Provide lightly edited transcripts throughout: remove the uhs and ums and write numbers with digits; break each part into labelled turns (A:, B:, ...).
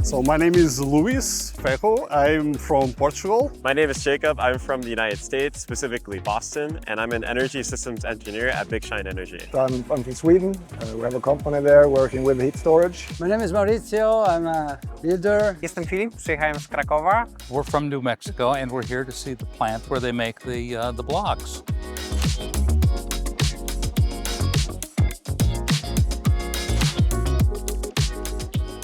A: So my name is Luis Ferro. I'm from Portugal.
B: My name is Jacob. I'm from the United States, specifically Boston, and I'm an energy systems engineer at Big Shine Energy.
C: I'm from Sweden. We have a company there working with heat storage.
D: My name is Mauricio. I'm a builder.
E: Jestem Filip, przyjechałem z Krakowa.
F: We're from New Mexico, and we're here to see the plant where they make the blocks.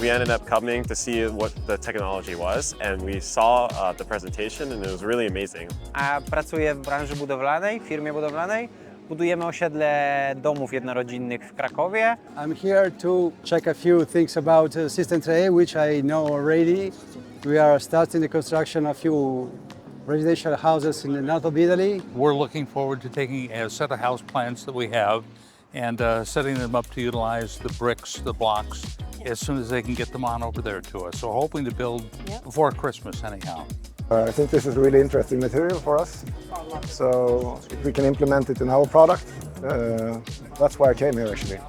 B: We ended up coming to see what the technology was, and we saw the presentation, and it was really amazing.
E: A pracuję w branży budowlanej, w firmie budowlanej. Budujemy osiedle domów jednorodzinnych w Krakowie.
D: I'm here to check a few things about System Tray, which I know already. We are starting the construction of a few residential houses in the north of Italy.
F: We're looking forward to taking a set of house plans that we have and setting them up to utilize the bricks, the blocks, as soon as they can get them on over there to us. So we're hoping to build before Christmas anyhow.
C: I think this is a really interesting material for us. So if we can implement it in our product, that's why I came here actually.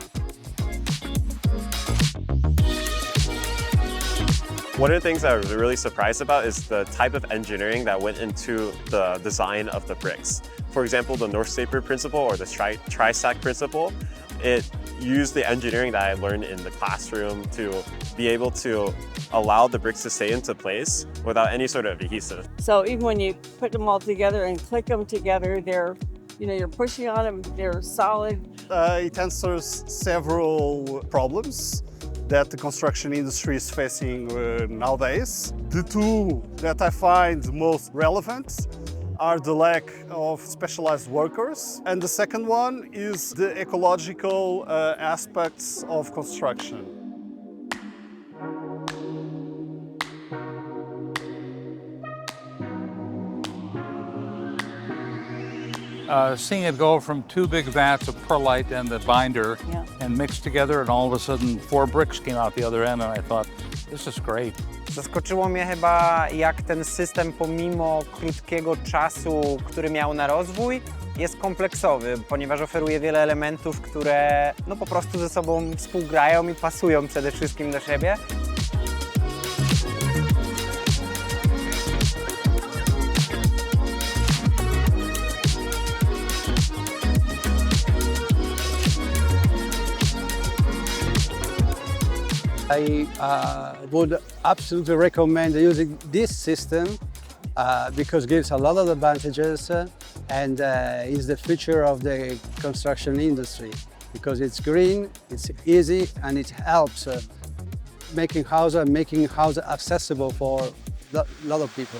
B: One of the things I was really surprised about is the type of engineering that went into the design of the bricks. For example, the North Staper principle or the tri-stack principle, it used the engineering that I learned in the classroom to be able to allow the bricks to stay into place without any sort of adhesive.
G: So even when you put them all together and click them together, you're pushing on them, they're solid.
A: It answers several problems that the construction industry is facing nowadays. The two that I find most relevant are the lack of specialized workers, and the second one is the ecological aspects of construction.
F: Seeing it go from 2 big vats of perlite and the binder and mixed together, and all of a sudden 4 bricks came out the other end, and I thought, this is great.
E: Zaskoczyło mnie chyba, jak ten system pomimo krótkiego czasu, który miał na rozwój, jest kompleksowy, ponieważ oferuje wiele elementów, które po prostu ze sobą współgrają i pasują przede wszystkim do siebie.
D: I would absolutely recommend using this system because it gives a lot of advantages and is the future of the construction industry because it's green, it's easy, and it helps making house accessible for a lot of people.